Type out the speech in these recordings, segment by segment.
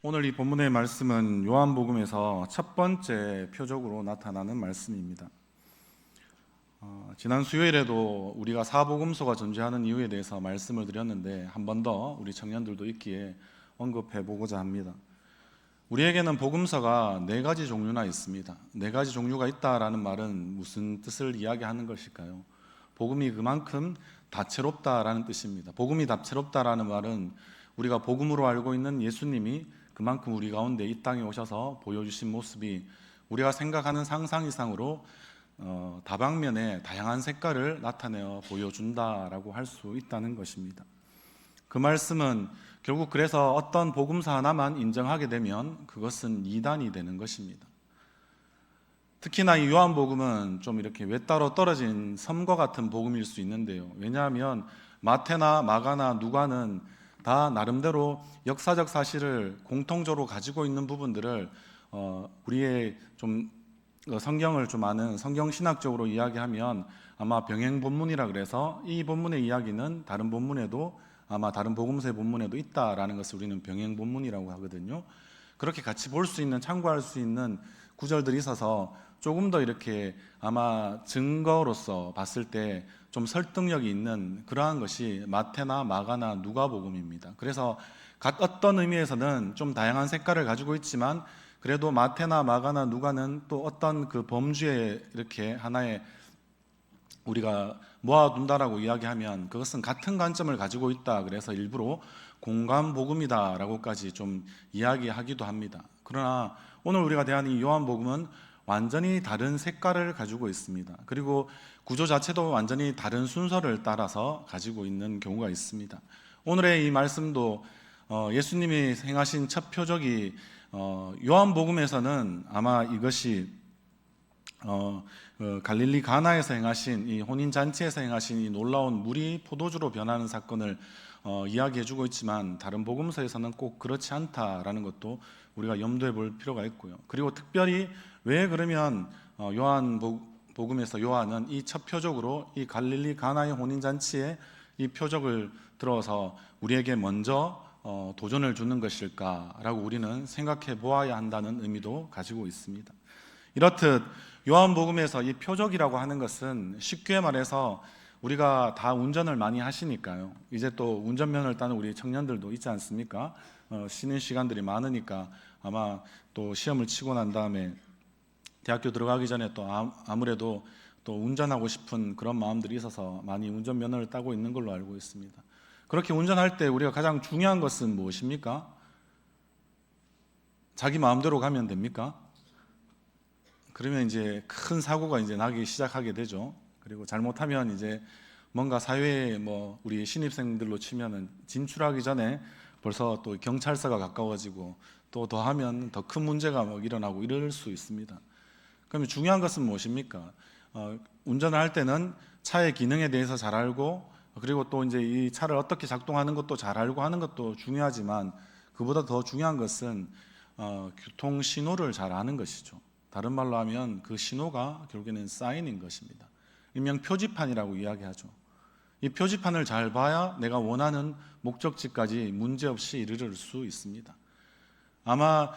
오늘 이 본문의 말씀은 요한복음에서 첫 번째 표적으로 나타나는 말씀입니다. 지난 수요일에도 우리가 사복음서가 존재하는 이유에 대해서 말씀을 드렸는데 한 번 더 우리 청년들도 있기에 언급해 보고자 합니다. 우리에게는 복음서가 네 가지 종류나 있습니다. 네 가지 종류가 있다라는 말은 무슨 뜻을 이야기하는 것일까요? 복음이 그만큼 다채롭다라는 뜻입니다. 복음이 다채롭다라는 말은 우리가 복음으로 알고 있는 예수님이 그만큼 우리 가운데 이 땅에 오셔서 보여주신 모습이 우리가 생각하는 상상 이상으로 다방면에 다양한 색깔을 나타내어 보여준다라고 할 수 있다는 것입니다. 그 말씀은 결국 그래서 어떤 복음서 하나만 인정하게 되면 그것은 이단이 되는 것입니다. 특히나 이 요한복음은 좀 이렇게 외따로 떨어진 섬과 같은 복음일 수 있는데요. 왜냐하면 마태나 마가나 누가는 다 나름대로 역사적 사실을 공통적으로 가지고 있는 부분들을 우리의 좀 성경을 좀 아는 성경신학적으로 이야기하면 아마 병행 본문이라 그래서 이 본문의 이야기는 다른 본문에도 아마 다른 복음서의 본문에도 있다라는 것을 우리는 병행 본문이라고 하거든요. 그렇게 같이 볼 수 있는, 참고할 수 있는 구절들이 있어서 조금 더 이렇게 아마 증거로서 봤을 때 좀 설득력이 있는 그러한 것이 마태나 마가나 누가복음입니다. 그래서 각 어떤 의미에서는 좀 다양한 색깔을 가지고 있지만 그래도 마태나 마가나 누가는 또 어떤 그 범주에 이렇게 하나의 우리가 모아둔다라고 이야기하면 그것은 같은 관점을 가지고 있다. 그래서 일부러 공감복음이다라고까지 좀 이야기하기도 합니다. 그러나 오늘 우리가 대한 이 요한복음은 완전히 다른 색깔을 가지고 있습니다. 그리고 구조 자체도 완전히 다른 순서를 따라서 가지고 있는 경우가 있습니다. 오늘의 이 말씀도 예수님이 행하신 첫 표적이 요한복음에서는 아마 이것이 갈릴리 가나에서 행하신 이 혼인잔치에서 행하신 이 놀라운 물이 포도주로 변하는 사건을 이야기해주고 있지만 다른 복음서에서는 꼭 그렇지 않다라는 것도 우리가 염두에 볼 필요가 있고요. 그리고 특별히 왜 그러면 요한복음에서 요한은 이 첫 표적으로 이 갈릴리 가나의 혼인잔치에 이 표적을 들어서 우리에게 먼저 도전을 주는 것일까라고 우리는 생각해 보아야 한다는 의미도 가지고 있습니다. 이렇듯 요한복음에서 이 표적이라고 하는 것은 쉽게 말해서 우리가 다 운전을 많이 하시니까요. 이제 또 운전면허를 따는 우리 청년들도 있지 않습니까? 쉬는 시간들이 많으니까 아마 또 시험을 치고 난 다음에 대학교 들어가기 전에 또 아무래도 또 운전하고 싶은 그런 마음들이 있어서 많이 운전면허를 따고 있는 걸로 알고 있습니다. 그렇게 운전할 때 우리가 가장 중요한 것은 무엇입니까? 자기 마음대로 가면 됩니까? 그러면 이제 큰 사고가 이제 나기 시작하게 되죠. 그리고 잘못하면 이제 뭔가 사회에 우리 신입생들로 치면은 진출하기 전에 벌써 또 경찰서가 가까워지고 또 더하면 더 큰 문제가 일어나고 이럴 수 있습니다. 그러면 중요한 것은 무엇입니까? 운전을 할 때는 차의 기능에 대해서 잘 알고 그리고 또 이제 이 차를 어떻게 작동하는 것도 잘 알고 하는 것도 중요하지만 그보다 더 중요한 것은 교통 신호를 잘 아는 것이죠. 다른 말로 하면 그 신호가 결국에는 사인인 것입니다. 일명 표지판이라고 이야기하죠. 이 표지판을 잘 봐야 내가 원하는 목적지까지 문제없이 이르를 수 있습니다. 아마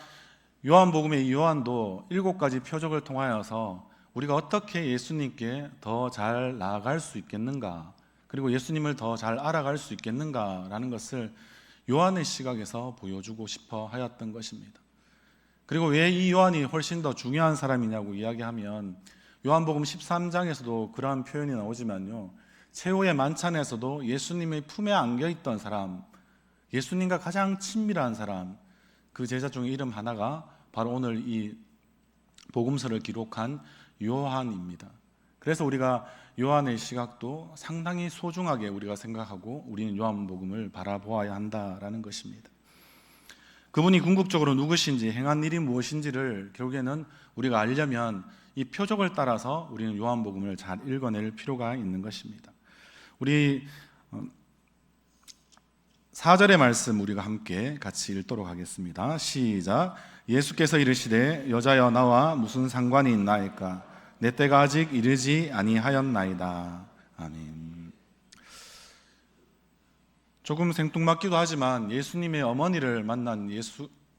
요한복음의 요한도 7가지 표적을 통하여서 우리가 어떻게 예수님께 더 잘 나아갈 수 있겠는가, 그리고 예수님을 더 잘 알아갈 수 있겠는가라는 것을 요한의 시각에서 보여주고 싶어 하였던 것입니다. 그리고 왜 이 요한이 훨씬 더 중요한 사람이냐고 이야기하면 요한복음 13장에서도 그러한 표현이 나오지만요, 최후의 만찬에서도 예수님의 품에 안겨있던 사람, 예수님과 가장 친밀한 사람, 그 제자 중에 이름 하나가 바로 오늘 이 복음서를 기록한 요한입니다. 그래서 우리가 요한의 시각도 상당히 소중하게 우리가 생각하고 우리는 요한복음을 바라보아야 한다라는 것입니다. 그분이 궁극적으로 누구신지, 행한 일이 무엇인지를 결국에는 우리가 알려면 이 표적을 따라서 우리는 요한복음을 잘 읽어낼 필요가 있는 것입니다. 우리 4절의 말씀 우리가 함께 같이 읽도록 하겠습니다. 시작. 예수께서 이르시되 여자여 나와 무슨 상관이 있나이까? 내 때가 아직 이르지 아니하였나이다. 아멘. 조금 생뚱맞기도 하지만 예수님의 어머니를 만난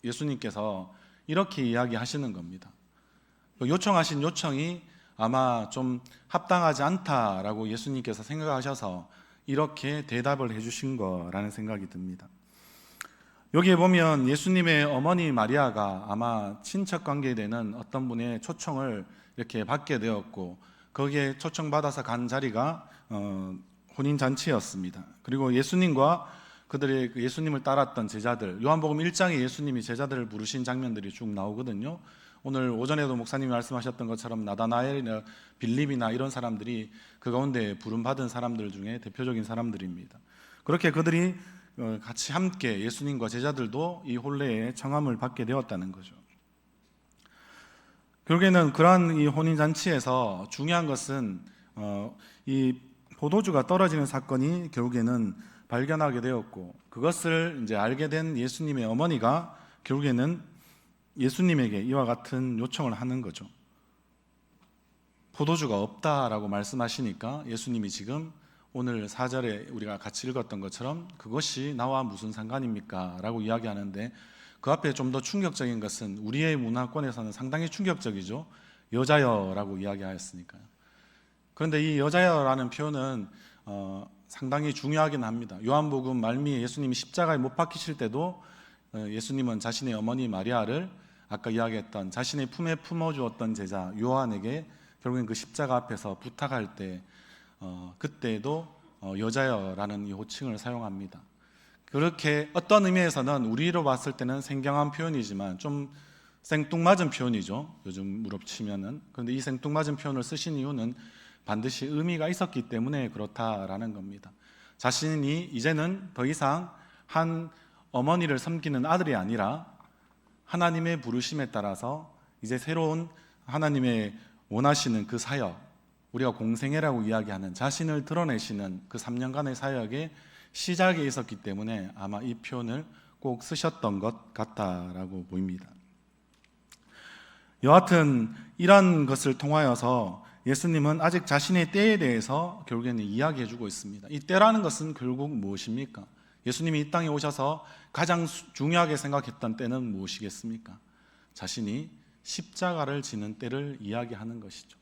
예수님께서 이렇게 이야기하시는 겁니다. 요청하신 요청이 아마 좀 합당하지 않다라고 예수님께서 생각하셔서 이렇게 대답을 해주신 거라는 생각이 듭니다. 여기에 보면 예수님의 어머니 마리아가 아마 친척 관계에 되는 어떤 분의 초청을 이렇게 받게 되었고, 거기에 초청받아서 간 자리가 혼인잔치였습니다. 그리고 예수님과 그들의 예수님을 따랐던 제자들, 요한복음 1장에 예수님이 제자들을 부르신 장면들이 쭉 나오거든요. 오늘 오전에도 목사님이 말씀하셨던 것처럼 나다나엘이나 빌립이나 이런 사람들이 그 가운데 부름받은 사람들 중에 대표적인 사람들입니다. 그렇게 그들이 같이 함께 예수님과 제자들도 이 혼례에 청함을 받게 되었다는 거죠. 결국에는 그러한 이 혼인잔치에서 중요한 것은 이 포도주가 떨어지는 사건이 결국에는 발견하게 되었고, 그것을 이제 알게 된 예수님의 어머니가 결국에는 예수님에게 이와 같은 요청을 하는 거죠. 포도주가 없다라고 말씀하시니까 예수님이 지금 오늘 4절에 우리가 같이 읽었던 것처럼 그것이 나와 무슨 상관입니까? 라고 이야기하는데, 그 앞에 좀 더 충격적인 것은 우리의 문화권에서는 상당히 충격적이죠. 여자여라고 이야기하였으니까요. 그런데 이 여자여라는 표현은 상당히 중요하긴 합니다. 요한복음 말미에 예수님이 십자가에 못 박히실 때도 예수님은 자신의 어머니 마리아를 아까 이야기했던 자신의 품에 품어주었던 제자 요한에게 결국엔 그 십자가 앞에서 부탁할 때 그때도 여자여라는 이 호칭을 사용합니다. 그렇게 어떤 의미에서는 우리로 봤을 때는 생경한 표현이지만 좀 생뚱맞은 표현이죠. 요즘으로 치면은. 그런데 이 생뚱맞은 표현을 쓰신 이유는 반드시 의미가 있었기 때문에 그렇다라는 겁니다. 자신이 이제는 더 이상 한 어머니를 섬기는 아들이 아니라 하나님의 부르심에 따라서 이제 새로운 하나님의 원하시는 그 사역, 우리가 공생애라고 이야기하는 자신을 드러내시는 그 3년간의 사역의 시작에 있었기 때문에 아마 이 표현을 꼭 쓰셨던 것 같다라고 보입니다. 여하튼 이런 것을 통하여서 예수님은 아직 자신의 때에 대해서 결국에는 이야기해주고 있습니다. 이 때라는 것은 결국 무엇입니까? 예수님이 이 땅에 오셔서 가장 중요하게 생각했던 때는 무엇이겠습니까? 자신이 십자가를 지는 때를 이야기하는 것이죠.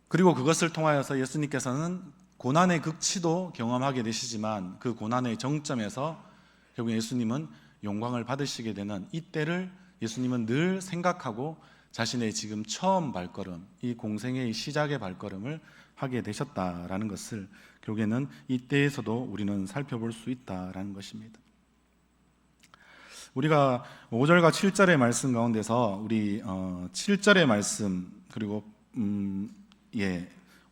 그리고 그것을 통하여서 예수님께서는 고난의 극치도 경험하게 되시지만 그 고난의 정점에서 결국 예수님은 영광을 받으시게 되는 이 때를 예수님은 늘 생각하고 자신의 지금 처음 발걸음, 이 공생애의 시작의 발걸음을 하게 되셨다라는 것을 결국에는 이때에서도 우리는 살펴볼 수 있다라는 것입니다. 우리가 5절과 7절의 말씀 가운데서 우리 7절의 말씀 그리고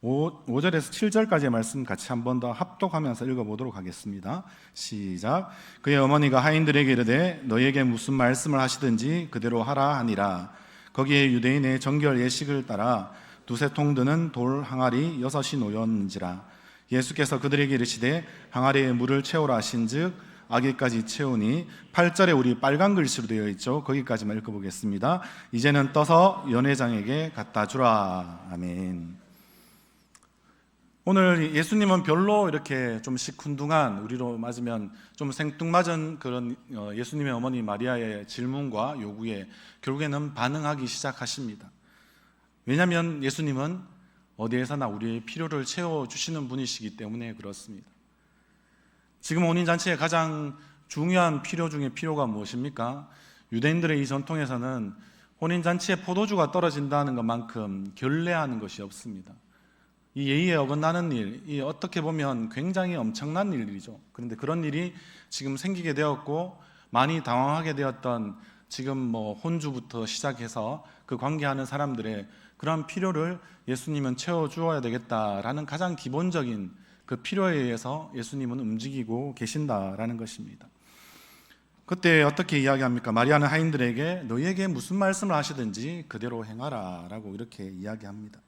5절에서 7절까지의 말씀 같이 한 번 더 합독하면서 읽어보도록 하겠습니다. 시작. 그의 어머니가 하인들에게 이르되 너희에게 무슨 말씀을 하시든지 그대로 하라 하니라. 거기에 유대인의 정결 예식을 따라 두세 통 드는 돌 항아리 6이 놓였는지라. 예수께서 그들에게 이르시되 항아리에 물을 채우라 하신즉 아기까지 채우니 8절에 우리 빨간 글씨로 되어 있죠. 거기까지만 읽어보겠습니다. 이제는 떠서 연회장에게 갖다 주라. 아멘. 오늘 예수님은 별로 이렇게 좀 시큰둥한, 우리로 맞으면 좀 생뚱맞은 그런 예수님의 어머니 마리아의 질문과 요구에 결국에는 반응하기 시작하십니다. 왜냐하면 예수님은 어디에서나 우리의 필요를 채워주시는 분이시기 때문에 그렇습니다. 지금 혼인잔치의 가장 중요한 필요 중에 필요가 무엇입니까? 유대인들의 이 전통에서는 혼인잔치에 포도주가 떨어진다는 것만큼 결례하는 것이 없습니다. 이 예의에 어긋나는 일, 이 어떻게 보면 굉장히 엄청난 일이죠. 그런데 그런 일이 지금 생기게 되었고 많이 당황하게 되었던 지금 혼주부터 시작해서 그 관계하는 사람들의 그러한 필요를 예수님은 채워주어야 되겠다라는 가장 기본적인 그 필요에 의해서 예수님은 움직이고 계신다라는 것입니다. 그때 어떻게 이야기합니까? 마리아는 하인들에게 너희에게 무슨 말씀을 하시든지 그대로 행하라 라고 이렇게 이야기합니다.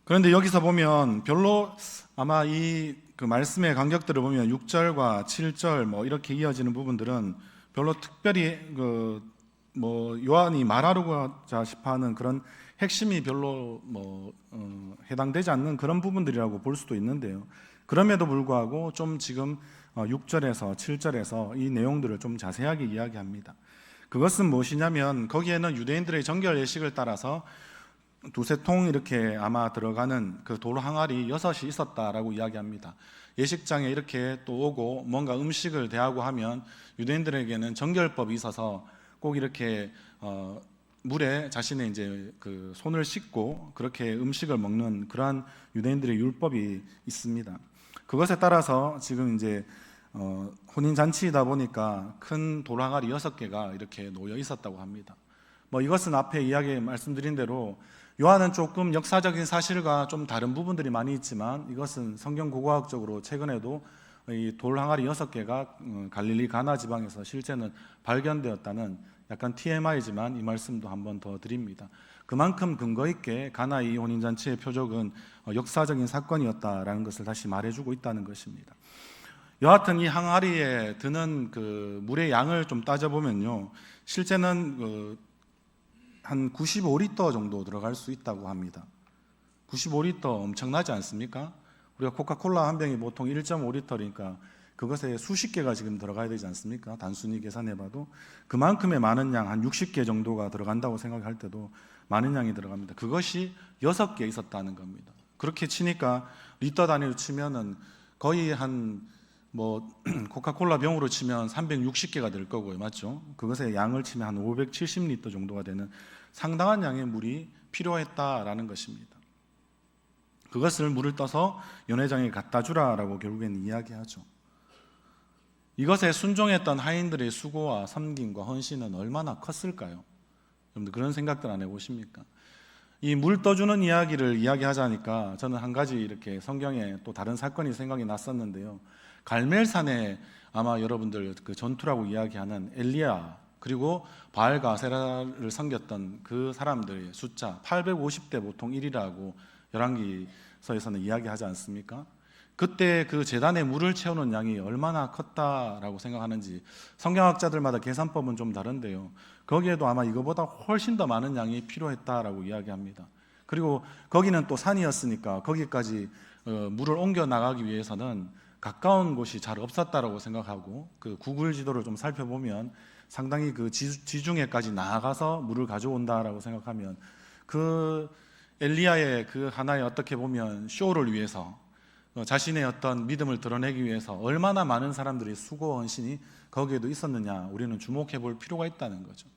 그런데 여기서 보면 별로 아마 이 그 말씀의 간격들을 보면 6절과 7절 이렇게 이어지는 부분들은 별로 특별히 요한이 말하고자 싶어하는 그런 핵심이 별로 해당되지 않는 그런 부분들이라고 볼 수도 있는데요. 그럼에도 불구하고 좀 지금 6절에서 7절에서 이 내용들을 좀 자세하게 이야기합니다. 그것은 무엇이냐면 거기에는 유대인들의 정결 예식을 따라서 두세 통 이렇게 아마 들어가는 그 돌 항아리 6이 있었다라고 이야기합니다. 예식장에 이렇게 또 오고 뭔가 음식을 대하고 하면 유대인들에게는 정결법이 있어서 꼭 이렇게 물에 자신의 이제 그 손을 씻고 그렇게 음식을 먹는 그러한 유대인들의 율법이 있습니다. 그것에 따라서 지금 이제 혼인 잔치이다 보니까 큰 돌 항아리 6개가 이렇게 놓여 있었다고 합니다. 이것은 앞에 이야기 말씀드린 대로 요한은 조금 역사적인 사실과 좀 다른 부분들이 많이 있지만 이것은 성경 고고학적으로 최근에도 이 돌 항아리 6개가 갈릴리 가나 지방에서 실제는 발견되었다는 약간 TMI지만 이 말씀도 한 번 더 드립니다. 그만큼 근거 있게 가나의 혼인잔치의 표적은 역사적인 사건이었다라는 것을 다시 말해주고 있다는 것입니다. 여하튼 이 항아리에 드는 그 물의 양을 좀 따져보면요, 실제는 한 95리터 정도 들어갈 수 있다고 합니다. 95리터 엄청나지 않습니까? 우리가 코카콜라 한 병이 보통 1.5리터니까 그것에 수십 개가 지금 들어가야 되지 않습니까? 단순히 계산해봐도 그만큼의 많은 양, 한 60개 정도가 들어간다고 생각할 때도 많은 양이 들어갑니다. 그것이 6개 있었다는 겁니다. 그렇게 치니까 리터 단위로 치면은 거의 한 코카콜라 병으로 치면 360개가 될 거고요, 맞죠? 그것의 양을 치면 한 570리터 정도가 되는 상당한 양의 물이 필요했다라는 것입니다. 그것을 물을 떠서 연회장에 갖다 주라라고 결국에는 이야기하죠. 이것에 순종했던 하인들의 수고와 섬김과 헌신은 얼마나 컸을까요? 여러분들 그런 생각들 안 해보십니까? 이 물 떠주는 이야기를 이야기하자니까 저는 한 가지 이렇게 성경에 또 다른 사건이 생각이 났었는데요. 갈멜산에 아마 여러분들 그 전투라고 이야기하는 엘리야 그리고 바알과 아세라를 섬겼던 그 사람들의 숫자 850대 보통 1이라고 열왕기서에서는 이야기하지 않습니까? 그때 그 제단에 물을 채우는 양이 얼마나 컸다라고 생각하는지 성경학자들마다 계산법은 좀 다른데요. 거기에도 아마 이거보다 훨씬 더 많은 양이 필요했다라고 이야기합니다. 그리고 거기는 또 산이었으니까 거기까지 물을 옮겨 나가기 위해서는 가까운 곳이 잘 없었다라고 생각하고 그 구글 지도를 좀 살펴보면 상당히 그 지중해까지 나아가서 물을 가져온다라고 생각하면 그 엘리야의 그 하나의 어떻게 보면 쇼를 위해서 자신의 어떤 믿음을 드러내기 위해서 얼마나 많은 사람들의 수고 헌신이 거기에도 있었느냐 우리는 주목해 볼 필요가 있다는 거죠.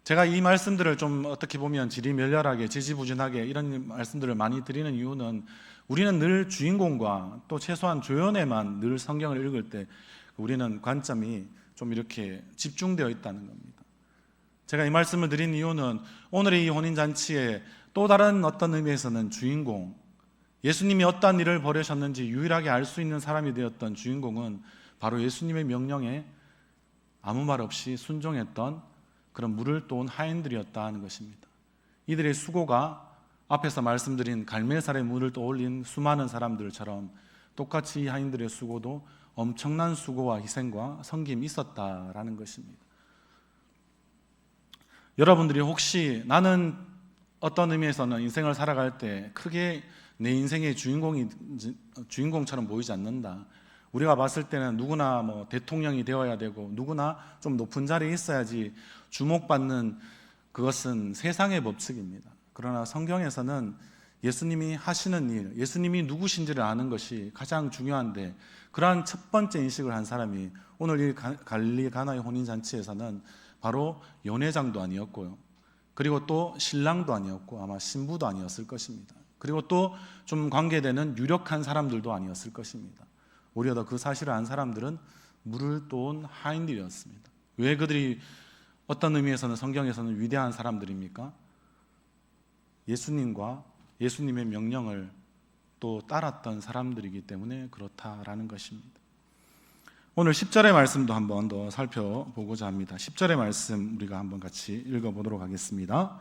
제가 이 말씀들을 좀 어떻게 보면 지리멸렬하게 지지부진하게 이런 말씀들을 많이 드리는 이유는 우리는 늘 주인공과 또 최소한 조연에만 늘 성경을 읽을 때 우리는 관점이 좀 이렇게 집중되어 있다는 겁니다. 제가 이 말씀을 드린 이유는 오늘의 이 혼인잔치에 또 다른 어떤 의미에서는 주인공, 예수님이 어떠한 일을 벌이셨는지 유일하게 알 수 있는 사람이 되었던 주인공은 바로 예수님의 명령에 아무 말 없이 순종했던 그런 물을 떠온 하인들이었다 하는 것입니다. 이들의 수고가 앞에서 말씀드린 갈멜산의 물을 떠올린 수많은 사람들처럼 똑같이 이 하인들의 수고도 엄청난 수고와 희생과 섬김이 있었다라는 것입니다. 여러분들이 혹시 나는 어떤 의미에서는 인생을 살아갈 때 크게 내 인생의 주인공처럼 보이지 않는다. 우리가 봤을 때는 누구나 대통령이 되어야 되고 누구나 좀 높은 자리에 있어야지 주목받는 그것은 세상의 법칙입니다. 그러나 성경에서는 예수님이 하시는 일, 예수님이 누구신지를 아는 것이 가장 중요한데 그러한 첫 번째 인식을 한 사람이 오늘 이 갈릴리 가나의 혼인잔치에서는 바로 연회장도 아니었고요. 그리고 또 신랑도 아니었고 아마 신부도 아니었을 것입니다. 그리고 또 좀 관계되는 유력한 사람들도 아니었을 것입니다. 오히려 더 그 사실을 안 사람들은 물을 떠온 하인들이었습니다. 왜 그들이 어떤 의미에서는 성경에서는 위대한 사람들입니까? 예수님과 예수님의 명령을 또 따랐던 사람들이기 때문에 그렇다라는 것입니다. 오늘 10절의 말씀도 한번 더 살펴보고자 합니다. 10절의 말씀 우리가 한번 같이 읽어보도록 하겠습니다.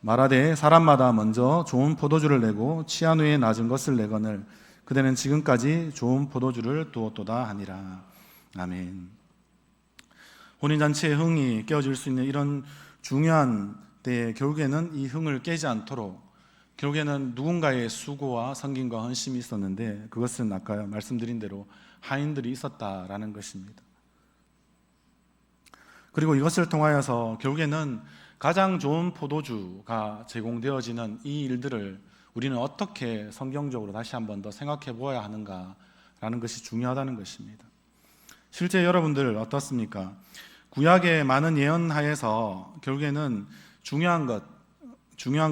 말하되 사람마다 먼저 좋은 포도주를 내고 취한 후에 낮은 것을 내거늘 그대는 지금까지 좋은 포도주를 두었도다 하니라. 아멘. 혼인잔치의 흥이 깨어질 수 있는 이런 중요한 때에 결국에는 이 흥을 깨지 않도록 결국에는 누군가의 수고와 섬김과 헌신이 있었는데 그것은 아까 말씀드린 대로 하인들이 있었다라는 것입니다. 그리고 이것을 통하여서 결국에는 가장 좋은 포도주가 제공되어지는 이 일들을 우리는 어떻게 성경적으로 다시 한번 더 생각해 보아야 하는가라는 것이 중요하다는 것입니다. 실제 여러분들 어떻습니까? 구약의 많은 예언하에서 결국에는 중요한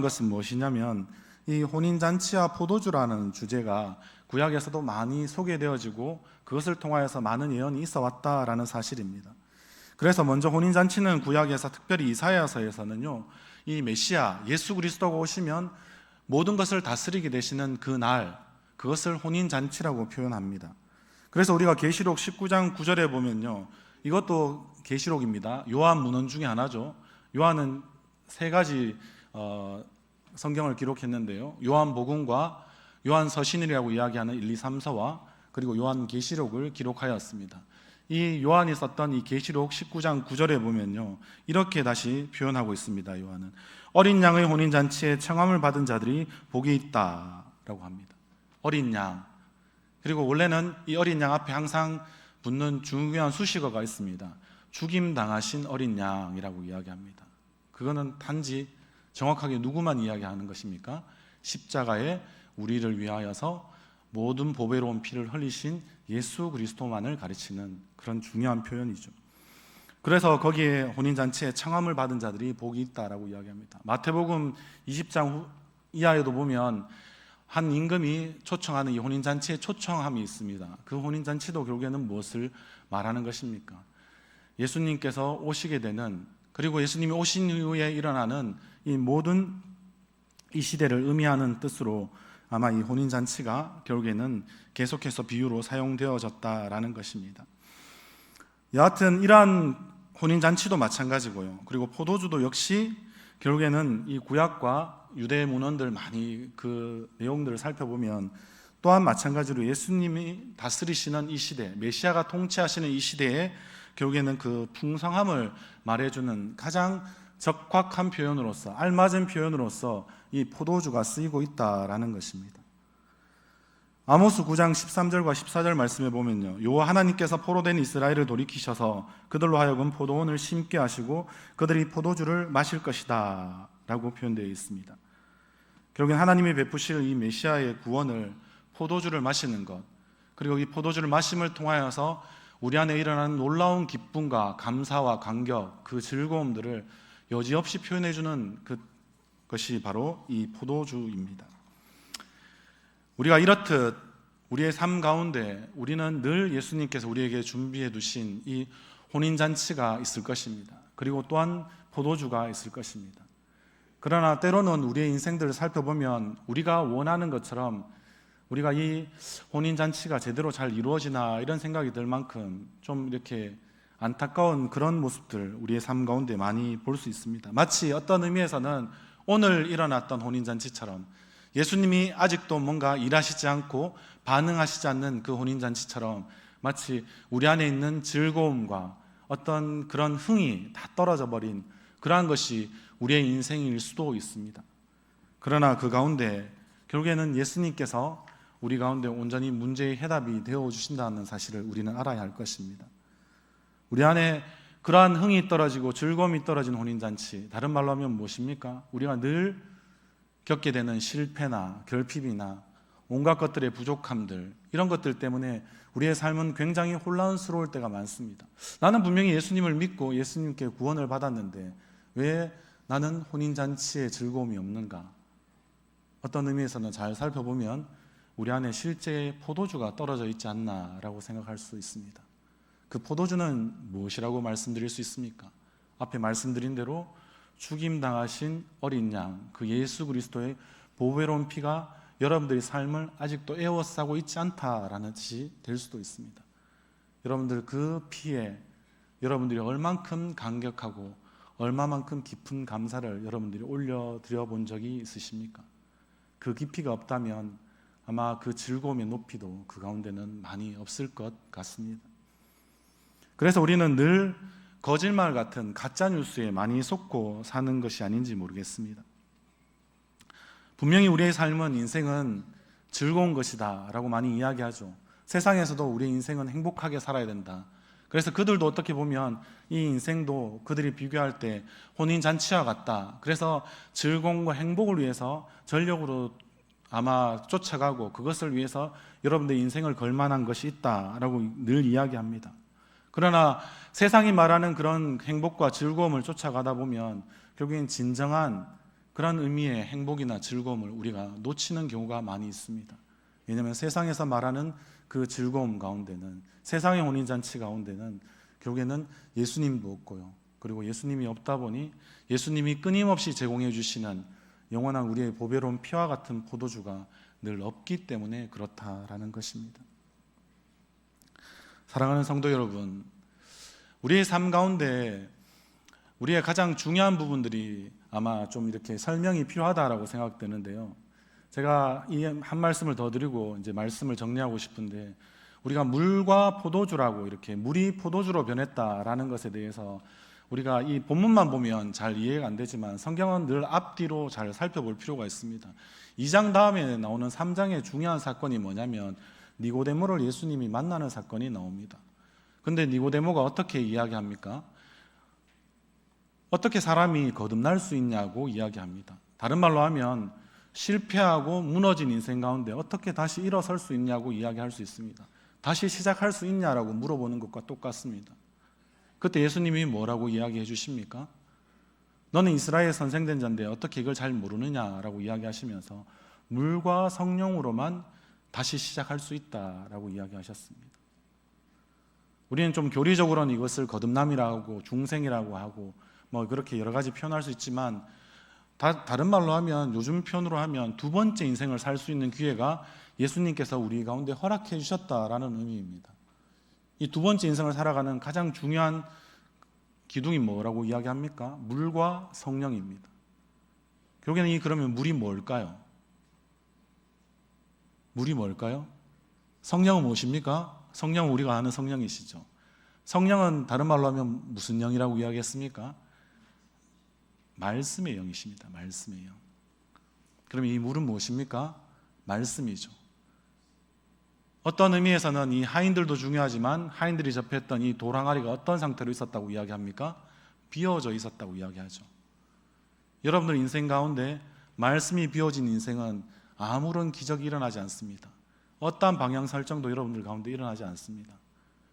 것은 무엇이냐면 이 혼인잔치와 포도주라는 주제가 구약에서도 많이 소개되어지고 그것을 통하여서 많은 예언이 있어 왔다라는 사실입니다. 그래서 먼저 혼인잔치는 구약에서 특별히 이사야서에서는요, 이 메시아 예수 그리스도가 오시면 모든 것을 다스리게 되시는 그 날, 그것을 혼인잔치라고 표현합니다. 그래서 우리가 계시록 19장 9절에 보면요, 이것도 계시록입니다. 요한 문헌 중에 하나죠. 요한은 세 가지 성경을 기록했는데요, 요한복음과 요한서신이라고 이야기하는 1, 2, 3서와 그리고 요한계시록을 기록하였습니다. 이 요한이 썼던 이 계시록 19장 9절에 보면요, 이렇게 다시 표현하고 있습니다. 요한은 어린 양의 혼인잔치에 청함을 받은 자들이 복이 있다라고 합니다. 어린 양. 그리고 원래는 이 어린 양 앞에 항상 붙는 중요한 수식어가 있습니다. 죽임당하신 어린 양이라고 이야기합니다. 그거는 단지 정확하게 누구만 이야기하는 것입니까? 십자가에 우리를 위하여서 모든 보배로운 피를 흘리신 예수 그리스도만을 가르치는 그런 중요한 표현이죠. 그래서 거기에 혼인잔치에 청함을 받은 자들이 복이 있다라고 이야기합니다. 마태복음 20장 이하에도 보면 한 임금이 초청하는 이 혼인잔치에 초청함이 있습니다. 그 혼인잔치도 결국에는 무엇을 말하는 것입니까? 예수님께서 오시게 되는, 그리고 예수님이 오신 이후에 일어나는 이 모든 이 시대를 의미하는 뜻으로 아마 이 혼인잔치가 결국에는 계속해서 비유로 사용되어졌다라는 것입니다. 여하튼 이러한 혼인잔치도 마찬가지고요. 그리고 포도주도 역시 결국에는 이 구약과 유대 문헌들 많이 그 내용들을 살펴보면 또한 마찬가지로 예수님이 다스리시는 이 시대, 메시아가 통치하시는 이 시대에 결국에는 그 풍성함을 말해주는 가장 적확한 표현으로서, 알맞은 표현으로서 이 포도주가 쓰이고 있다라는 것입니다. 아모스 9장 13절과 14절 말씀에 보면요, 여호와 하나님께서 포로된 이스라엘을 돌이키셔서 그들로 하여금 포도원을 심게 하시고 그들이 포도주를 마실 것이다 라고 표현되어 있습니다. 결국엔 하나님이 베푸실 이 메시아의 구원을, 포도주를 마시는 것, 그리고 이 포도주를 마심을 통하여서 우리 안에 일어나는 놀라운 기쁨과 감사와 감격, 그 즐거움들을 여지없이 표현해주는 그것이 바로 이 포도주입니다. 우리가 이렇듯 우리의 삶 가운데 우리는 늘 예수님께서 우리에게 준비해 두신 이 혼인잔치가 있을 것입니다. 그리고 또한 포도주가 있을 것입니다. 그러나 때로는 우리의 인생들을 살펴보면 우리가 원하는 것처럼 우리가 이 혼인잔치가 제대로 잘 이루어지나 이런 생각이 들 만큼 좀 이렇게 안타까운 그런 모습들 우리의 삶 가운데 많이 볼 수 있습니다. 마치 어떤 의미에서는 오늘 일어났던 혼인잔치처럼 예수님이 아직도 뭔가 일하시지 않고 반응하시지 않는 그 혼인잔치처럼 마치 우리 안에 있는 즐거움과 어떤 그런 흥이 다 떨어져 버린 그러한 것이 우리의 인생일 수도 있습니다. 그러나 그 가운데 결국에는 예수님께서 우리 가운데 온전히 문제의 해답이 되어 주신다는 사실을 우리는 알아야 할 것입니다. 우리 안에 그러한 흥이 떨어지고 즐거움이 떨어진 혼인잔치, 다른 말로 하면 무엇입니까? 우리가 늘 겪게 되는 실패나 결핍이나 온갖 것들의 부족함들, 이런 것들 때문에 우리의 삶은 굉장히 혼란스러울 때가 많습니다. 나는 분명히 예수님을 믿고 예수님께 구원을 받았는데 왜 나는 혼인잔치에 즐거움이 없는가? 어떤 의미에서는 잘 살펴보면 우리 안에 실제 포도주가 떨어져 있지 않나라고 생각할 수 있습니다. 그 포도주는 무엇이라고 말씀드릴 수 있습니까? 앞에 말씀드린 대로 죽임당하신 어린 양, 그 예수 그리스도의 보배로운 피가 여러분들의 삶을 아직도 에워싸고 있지 않다라는 뜻이 될 수도 있습니다. 여러분들 그 피에 여러분들이 얼만큼 감격하고 얼마만큼 깊은 감사를 여러분들이 올려드려 본 적이 있으십니까? 그 깊이가 없다면 아마 그 즐거움의 높이도 그 가운데는 많이 없을 것 같습니다. 그래서 우리는 늘 거짓말 같은 가짜 뉴스에 많이 속고 사는 것이 아닌지 모르겠습니다. 분명히 우리의 삶은, 인생은 즐거운 것이다 라고 많이 이야기하죠. 세상에서도 우리의 인생은 행복하게 살아야 된다. 그래서 그들도 어떻게 보면 이 인생도 그들이 비교할 때 혼인잔치와 같다. 그래서 즐거움과 행복을 위해서 전력으로 아마 쫓아가고 그것을 위해서 여러분들의 인생을 걸 만한 것이 있다라고 늘 이야기합니다. 그러나 세상이 말하는 그런 행복과 즐거움을 쫓아가다 보면 결국엔 진정한 그런 의미의 행복이나 즐거움을 우리가 놓치는 경우가 많이 있습니다. 왜냐하면 세상에서 말하는 그 즐거움 가운데는, 세상의 혼인잔치 가운데는 결국에는 예수님도 없고요. 그리고 예수님이 없다 보니 예수님이 끊임없이 제공해 주시는 영원한 우리의 보배로운 피와 같은 포도주가 늘 없기 때문에 그렇다라는 것입니다. 사랑하는 성도 여러분, 우리의 삶 가운데 우리의 가장 중요한 부분들이 아마 좀 이렇게 설명이 필요하다라고 생각되는데요. 제가 이 한 말씀을 더 드리고 이제 말씀을 정리하고 싶은데, 우리가 물과 포도주라고, 이렇게 물이 포도주로 변했다라는 것에 대해서 우리가 이 본문만 보면 잘 이해가 안 되지만 성경은 늘 앞뒤로 잘 살펴볼 필요가 있습니다. 2장 다음에 나오는 3장의 중요한 사건이 뭐냐면 니고데모를 예수님이 만나는 사건이 나옵니다. 근데 니고데모가 어떻게 이야기합니까? 어떻게 사람이 거듭날 수 있냐고 이야기합니다. 다른 말로 하면 실패하고 무너진 인생 가운데 어떻게 다시 일어설 수 있냐고 이야기할 수 있습니다. 다시 시작할 수 있냐라고 물어보는 것과 똑같습니다. 그때 예수님이 뭐라고 이야기해 주십니까? 너는 이스라엘 선생된 자인데 어떻게 이걸 잘 모르느냐라고 이야기하시면서 물과 성령으로만 다시 시작할 수 있다라고 이야기하셨습니다. 우리는 좀 교리적으로는 이것을 거듭남이라고 중생이라고 하고 뭐 그렇게 여러 가지 표현할 수 있지만, 다른 말로 하면, 요즘 표현으로 하면 두 번째 인생을 살 수 있는 기회가 예수님께서 우리 가운데 허락해 주셨다라는 의미입니다. 이 두 번째 인생을 살아가는 가장 중요한 기둥이 뭐라고 이야기합니까? 물과 성령입니다. 결국에는 그러면 물이 뭘까요? 물이 뭘까요? 성령은 무엇입니까? 성령은 우리가 아는 성령이시죠. 성령은 다른 말로 하면 무슨 영이라고 이야기했습니까? 말씀의 영이십니다. 말씀의 영. 그러면 이 물은 무엇입니까? 말씀이죠. 어떤 의미에서는 이 하인들도 중요하지만 하인들이 접했던 이 돌 항아리가 어떤 상태로 있었다고 이야기합니까? 비어져 있었다고 이야기하죠. 여러분들 인생 가운데 말씀이 비어진 인생은 아무런 기적이 일어나지 않습니다. 어떠한 방향 설정도 여러분들 가운데 일어나지 않습니다.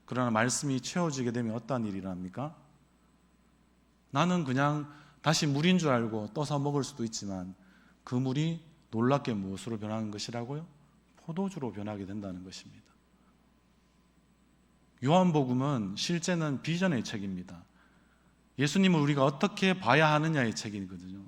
그러나 말씀이 채워지게 되면 어떠한 일이 일어납니까? 나는 그냥 다시 물인 줄 알고 떠서 먹을 수도 있지만 그 물이 놀랍게 무엇으로 변하는 것이라고요? 포도주로 변하게 된다는 것입니다. 요한복음은 실제는 비전의 책입니다. 예수님을 우리가 어떻게 봐야 하느냐의 책이거든요.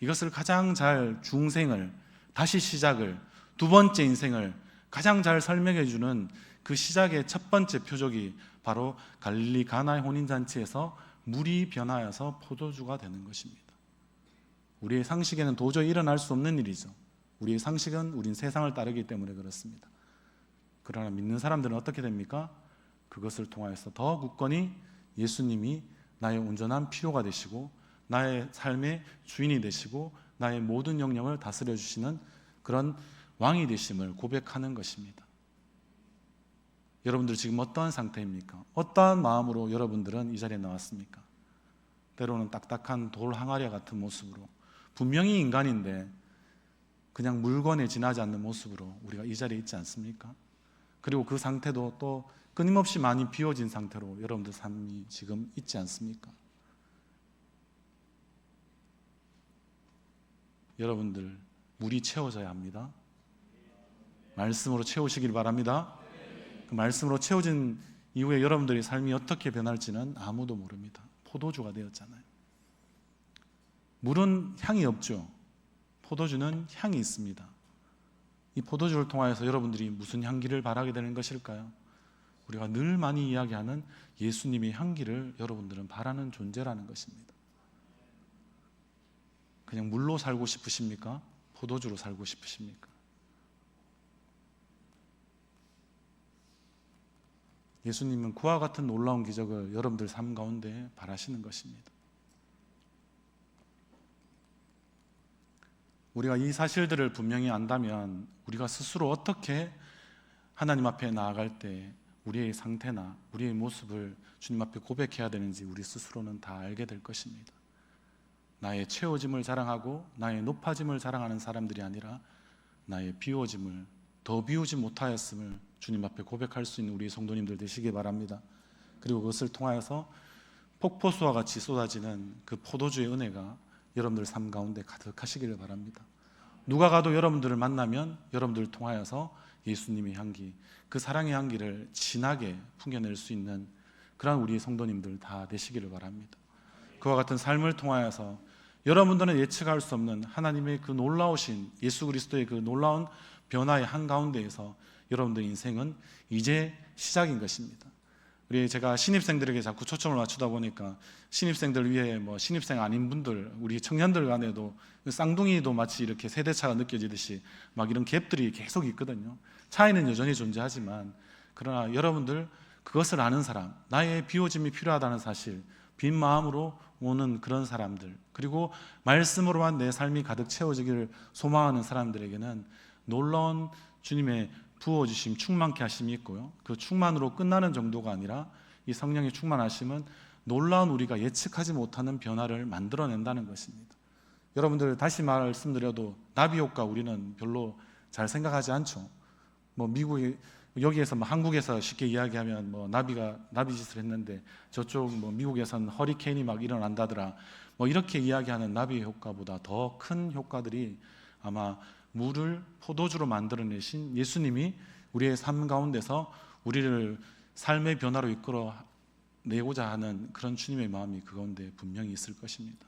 이것을 가장 잘, 중생을, 다시 시작을, 두 번째 인생을 가장 잘 설명해 주는 그 시작의 첫 번째 표적이 바로 갈릴리 가나의 혼인잔치에서 물이 변하여서 포도주가 되는 것입니다. 우리의 상식에는 도저히 일어날 수 없는 일이죠. 우리의 상식은 우린 세상을 따르기 때문에 그렇습니다. 그러나 믿는 사람들은 어떻게 됩니까? 그것을 통하여서 더 굳건히 예수님이 나의 온전한 필요가 되시고 나의 삶의 주인이 되시고 나의 모든 영역을 다스려 주시는 그런 왕이 되심을 고백하는 것입니다. 여러분들 지금 어떠한 상태입니까? 어떠한 마음으로 여러분들은 이 자리에 나왔습니까? 때로는 딱딱한 돌 항아리 같은 모습으로, 분명히 인간인데 그냥 물건에 지나지 않는 모습으로 우리가 이 자리에 있지 않습니까? 그리고 그 상태도 또 끊임없이 많이 비워진 상태로 여러분들 삶이 지금 있지 않습니까? 여러분들 물이 채워져야 합니다. 말씀으로 채우시길 바랍니다. 그 말씀으로 채워진 이후에 여러분들의 삶이 어떻게 변할지는 아무도 모릅니다. 포도주가 되었잖아요. 물은 향이 없죠. 포도주는 향이 있습니다. 이 포도주를 통하여서 여러분들이 무슨 향기를 바라게 되는 것일까요? 우리가 늘 많이 이야기하는 예수님의 향기를 여러분들은 바라는 존재라는 것입니다. 그냥 물로 살고 싶으십니까? 포도주로 살고 싶으십니까? 예수님은 그와 같은 놀라운 기적을 여러분들 삶 가운데 바라시는 것입니다. 우리가 이 사실들을 분명히 안다면 우리가 스스로 어떻게 하나님 앞에 나아갈 때 우리의 상태나 우리의 모습을 주님 앞에 고백해야 되는지 우리 스스로는 다 알게 될 것입니다. 나의 채워짐을 자랑하고 나의 높아짐을 자랑하는 사람들이 아니라 나의 비워짐을, 더 비우지 못하였음을 주님 앞에 고백할 수 있는 우리 성도님들 되시기 바랍니다. 그리고 그것을 통하여서 폭포수와 같이 쏟아지는 그 포도주의 은혜가 여러분들 삶 가운데 가득하시기를 바랍니다. 누가 가도 여러분들을 만나면 여러분들을 통하여서 예수님의 향기, 그 사랑의 향기를 진하게 풍겨낼 수 있는 그런 우리 성도님들 다 되시기를 바랍니다. 그와 같은 삶을 통하여서 여러분들은 예측할 수 없는 하나님의 그 놀라우신 예수 그리스도의 그 놀라운 변화의 한가운데에서 여러분들의 인생은 이제 시작인 것입니다. 제가 신입생들에게 자꾸 초점을 맞추다 보니까 신입생들 위해 신입생 아닌 분들, 우리 청년들 간에도 쌍둥이도 마치 이렇게 세대차가 느껴지듯이 막 이런 갭들이 계속 있거든요. 차이는 여전히 존재하지만 그러나 여러분들 그것을 아는 사람, 나의 비워짐이 필요하다는 사실, 빈 마음으로 오는 그런 사람들, 그리고 말씀으로만 내 삶이 가득 채워지기를 소망하는 사람들에게는 놀라운 주님의 부어주심, 충만케 하심이 있고요, 그 충만으로 끝나는 정도가 아니라 이 성령의 충만하심은 놀라운 우리가 예측하지 못하는 변화를 만들어낸다는 것입니다. 여러분들 다시 말씀드려도 나비 효과 우리는 별로 잘 생각하지 않죠. 미국이 여기에서 한국에서 쉽게 이야기하면 나비가 나비 짓을 했는데 저쪽 미국에서는 허리케인이 막 일어난다더라, 이렇게 이야기하는 나비 효과보다 더 큰 효과들이 아마 물을 포도주로 만들어내신 예수님이 우리의 삶 가운데서 우리를 삶의 변화로 이끌어 내고자 하는 그런 주님의 마음이 그 가운데 분명히 있을 것입니다.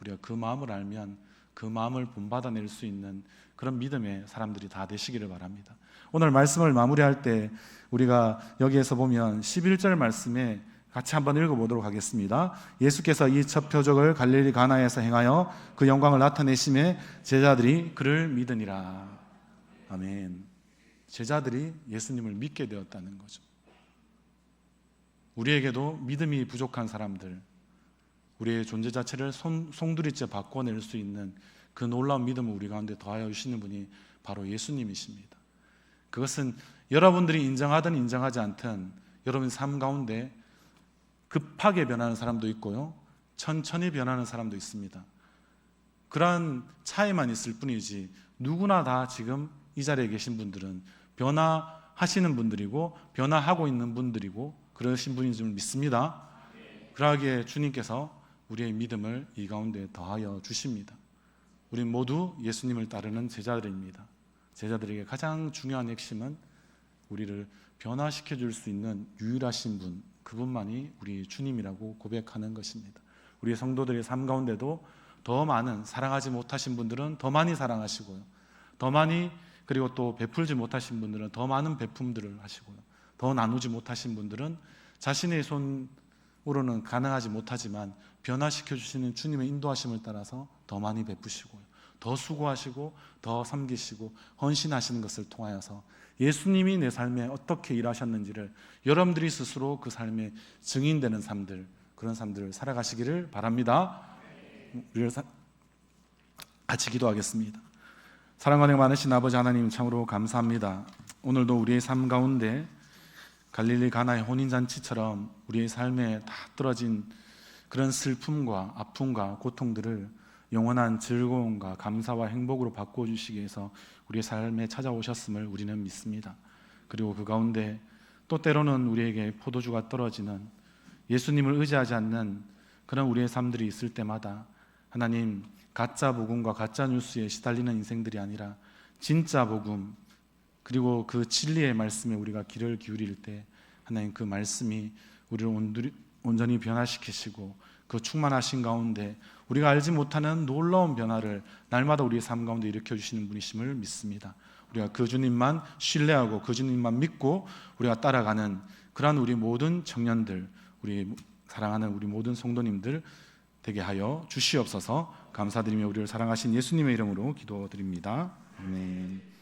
우리가 그 마음을 알면 그 마음을 본받아낼 수 있는 그런 믿음의 사람들이 다 되시기를 바랍니다. 오늘 말씀을 마무리할 때 우리가 여기에서 보면 11절 말씀에 같이 한번 읽어보도록 하겠습니다. 예수께서 이 첫 표적을 갈릴리 가나에서 행하여 그 영광을 나타내심에 제자들이 그를 믿으니라. 아멘. 제자들이 예수님을 믿게 되었다는 거죠. 우리에게도 믿음이 부족한 사람들, 우리의 존재 자체를 송두리째 바꿔낼 수 있는 그 놀라운 믿음을 우리 가운데 더하여 주시는 분이 바로 예수님이십니다. 그것은 여러분들이 인정하든 인정하지 않든 여러분 삶 가운데 급하게 변하는 사람도 있고요, 천천히 변하는 사람도 있습니다. 그러한 차이만 있을 뿐이지 누구나 다 지금 이 자리에 계신 분들은 변화하시는 분들이고 변화하고 있는 분들이고 그러신 분인 줄 믿습니다. 그러하기에 주님께서 우리의 믿음을 이 가운데 더하여 주십니다. 우린 모두 예수님을 따르는 제자들입니다. 제자들에게 가장 중요한 핵심은 우리를 변화시켜 줄 수 있는 유일하신 분, 그분만이 우리 주님이라고 고백하는 것입니다. 우리 성도들의 삶 가운데도 더 많은, 사랑하지 못하신 분들은 더 많이 사랑하시고요, 더 많이, 그리고 또 베풀지 못하신 분들은 더 많은 베품들을 하시고요, 더 나누지 못하신 분들은 자신의 손으로는 가능하지 못하지만 변화시켜 주시는 주님의 인도하심을 따라서 더 많이 베푸시고요, 더 수고하시고 더 섬기시고 헌신하시는 것을 통하여서 예수님이 내 삶에 어떻게 일하셨는지를 여러분들이 스스로 그 삶의 증인되는 삶들, 그런 삶들을 살아가시기를 바랍니다. 우리를 같이 기도하겠습니다. 사랑과 은혜 많으신 아버지 하나님, 참으로 감사합니다. 오늘도 우리의 삶 가운데 갈릴리 가나의 혼인잔치처럼 우리의 삶에 다 떨어진 그런 슬픔과 아픔과 고통들을 영원한 즐거움과 감사와 행복으로 바꿔주시기 위해서 우리의 삶에 찾아오셨음을 우리는 믿습니다. 그리고 그 가운데 또 때로는 우리에게 포도주가 떨어지는, 예수님을 의지하지 않는 그런 우리의 삶들이 있을 때마다 하나님, 가짜 복음과 가짜 뉴스에 시달리는 인생들이 아니라 진짜 복음, 그리고 그 진리의 말씀에 우리가 귀를 기울일 때 하나님, 그 말씀이 우리를 온전히 변화시키시고 그 충만하신 가운데 우리가 알지 못하는 놀라운 변화를 날마다 우리의 삶 가운데 일으켜주시는 분이심을 믿습니다. 우리가 그 주님만 신뢰하고 그 주님만 믿고 우리가 따라가는 그러한 우리 모든 청년들, 우리 사랑하는 우리 모든 성도님들 되게 하여 주시옵소서. 감사드리며 우리를 사랑하신 예수님의 이름으로 기도드립니다. 아멘.